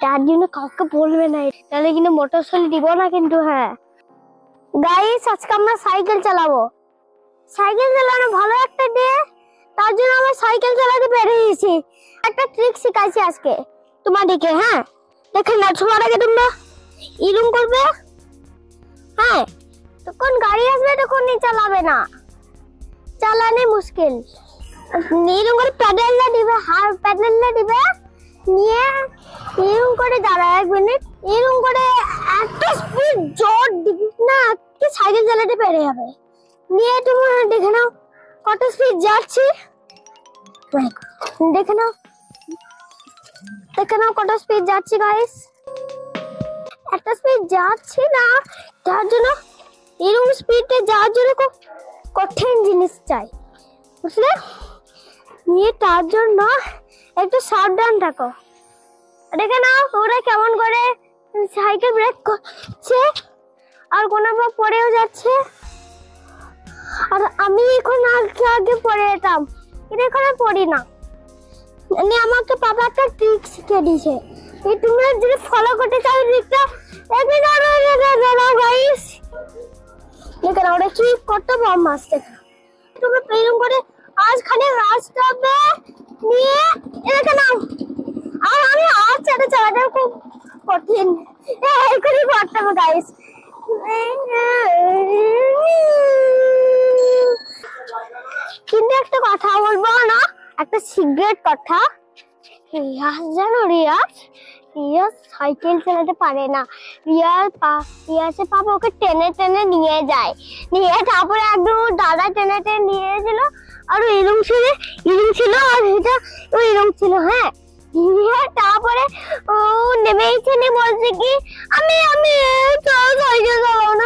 তার জন্য কাউকে বলবে না, তাহলে কিন্তু মোটরসাইকেল দিব না কিন্তু। হ্যাঁ গাইস, আজকে আমরা সাইকেল চালাবো। সাইকেল চালানো ভালো একটা ডে, তার জন্য আমরা সাইকেল চালাতে বেরিয়েছি। একটা ট্রিক শিখাইছি আজকে তোমাদেরকে। হ্যাঁ দেখেন না, ছোঁয়ার আগে তোমরা ইরুম করবে। হ্যাঁ তখন গাড়ি আসবে তখন চালাবে না, চালানো মুশকিল। এরকম করে প্যাডেলটা দিবে, হার প্যাডেলটা দিবে, নিয়ে এরকম করে দাঁড়া 1 মিনিট, এরকম করে একটা স্পিড জোর দিবি না, কি সাইকেল চালাতে পেরে যাবে। নিয়ে তুমি দেখে নাও কত স্পিড যাচ্ছি, দেখে নাও কত স্পিড যাচ্ছি গাইস। একটা স্পিড যাচ্ছি না, তার জন্য এরকম স্পিডে যাওয়ার জন্য খুব কঠিন জিনিস চাই, বুঝলে? নিয়ে তার জন্য একটু সাবধান থাকো। দেখে নাও ওরা কেমন করে সাইকেল ব্রেক করছে, আর কোনোবার পড়েও যাচ্ছে। আর আমি এখন আগে পড়ে যেতাম, কিন্তু এখন আর পড়ি না। আমাকে পাপা একটা ট্রিক শিখিয়ে দিয়েছে, এই তোমরা যদি ফলো করতে চাও ট্রিকটা গাইস। দেখে নাও ওরা কি কত বম আসছে। তোমরা এরকম করে আজখানে রাস্তা হবে নিয়ে দেখে নাও। আর আমি আজ চালাতে খুব কঠিন, এখনই করতে হবে গাইস। কিন্তু একটা কথা বলবো না, একটা সিক্রেট কথা। রিয়াজ জানো, রিয়াজ সাইকেল চালাতে পারে না। রিয়াজের পাপা ওকে টেনে টেনে নিয়ে যায়, নিয়ে তারপরে একদম দাদা টেনে টেনে নিয়ে গেছিল। আর এরকম ছিল আর এটা এরকম ছিল। হ্যাঁ তারপরে ও নেমেছে, বলছে কি আমি সাইকেল চালাবো না।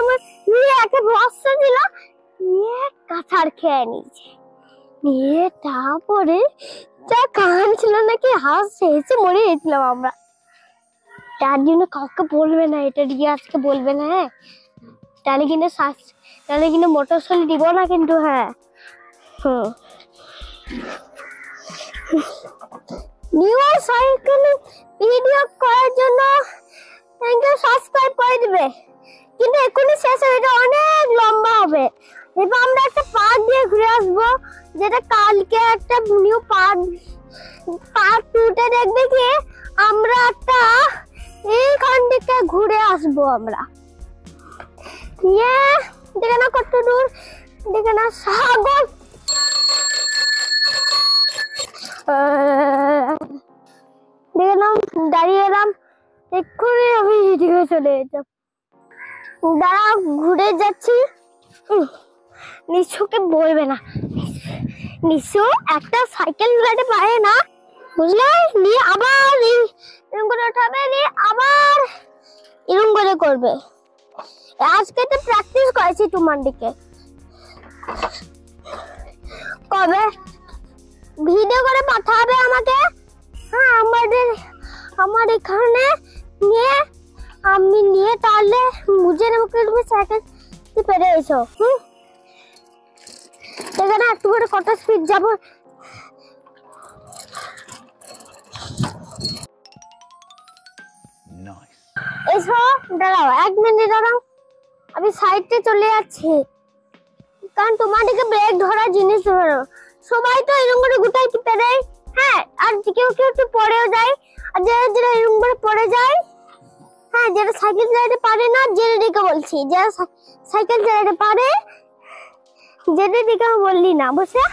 একটা বস্তা ছিল, নিয়ে কাছাড় খেয়ে নিয়েছে। নিয়ে তারপরে যা কান ছিল নাকি হেসে মরে গেছিলাম আমরা। তার জন্য কাউকে বলবে না, এটা রিয়াজকে বলবে না। হ্যাঁ তাহলে কিন্তু মোটরসাইকেল দিব না কিন্তু। হ্যাঁ নিউ সাইকেল ভিডিও করার জন্য সাবস্ক্রাইব করে দিবে, কিন্তু এখনই শেষ হবে, এটা অনেক লম্বা হবে। এবার আমরা একটা পার্ট দিয়ে ঘুরে আসবো, যেটা কালকে একটা নিউ পার্ট 2-তে দেখবে কি আমরা একটা এইখান থেকে ঘুরে আসবো আমরা। দেখে না কত দূর, দেখে না সাগর। দেখে নাও দাঁড়িয়ে এলাম, এক্ষুনি আমি এদিকে চলে যেতাম। দাঁড়া ঘুরে যাচ্ছি। নিশুকে বলবে না, নিশু একটা সাইকেল চালাতে পারে না, বুঝলে? নিয়ে আবার এরকম করে উঠাবে, নিয়ে আবার এরকম করে করবে। আজকে তো প্র্যাকটিস করেছি তোমার দিকে, কবে ভিডিও করে পাঠাবে আমাকে। হ্যাঁ আমার এখানে নিয়ে তাহলে বুঝে নেবো কি তুমি সাইকেল পেরে এসো। দেখে না একটু করে কত স্পিড যাবো। এসো, দাঁড়াও 1 মিনিট দাঁড়াও, আমি সাইডে চলে যাচ্ছি, কারণ তোমাদেরকে ব্রেক ধরার জিনিস ধরো। সবাই তো এরকম করে গুটাই টিপে দেয়। হ্যাঁ আর কেউ একটু পড়েও যায়, আর যারা এরকম করে পড়ে যায়। হ্যাঁ যারা সাইকেল চালাতে পারে না, জেনেদিকে বলছি, যারা সাইকেল চালাতে পারে জেনেদিকে বললি না, বুঝছে?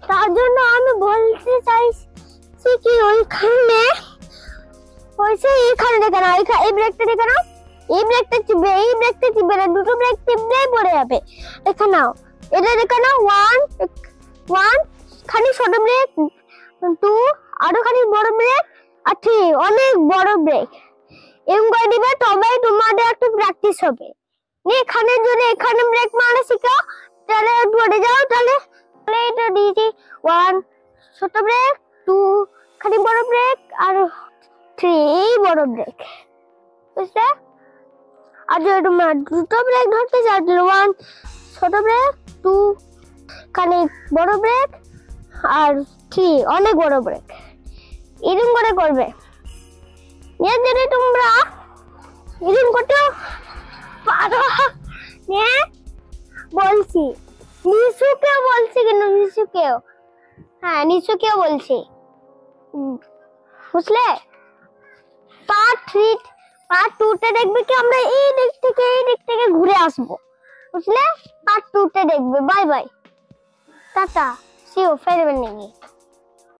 তার জন্য আমি বলতে চাইছি কি ওইখানে দেখে না, এই ব্রেকটা দেখে নাও, এই ব্রেকটা টিপবে না, দুটো ব্রেক টিপলেই পড়ে যাবে। দেখে নাও, এটা দেখে নাও, 1 খানি ছোট ব্রেক, 2 আরো খানি বড় ব্রেক, আর 3 অনেক বড় ব্রেক। এরকম করে দিবে, তবেই তোমাদের একটু প্র্যাকটিস হবে। এখানে যদি এখানে ব্রেক মারা শিখাও, তাহলে পড়ে যাও। তাহলে এটা দিয়েছি 1 ছোট ব্রেক, 2 খানি বড় ব্রেক, আর 3 বড় ব্রেক, বুঝলে? আর যদি তোমরা দুটো ব্রেক ধরতে চাও, 1 ছোট ব্রেক, 2 খানি বড় ব্রেক, আর 3 অনেক বড় ব্রেক। এরকম করে করবে। যদি তোমরা এরকম করতে পারো, বলছি নিশুকেও বলছি, কিন্তু নিশুকেও, হ্যাঁ নিশুকেও বলছি, বুঝলে? পার্ট 2 তে দেখবে কি আমরা এই দিক থেকে ঘুরে আসবো, বুঝলে? পার্ট 2 তে দেখবে। বাই বাই, টাটা, সি ইউ, ফেরবেন নাকি?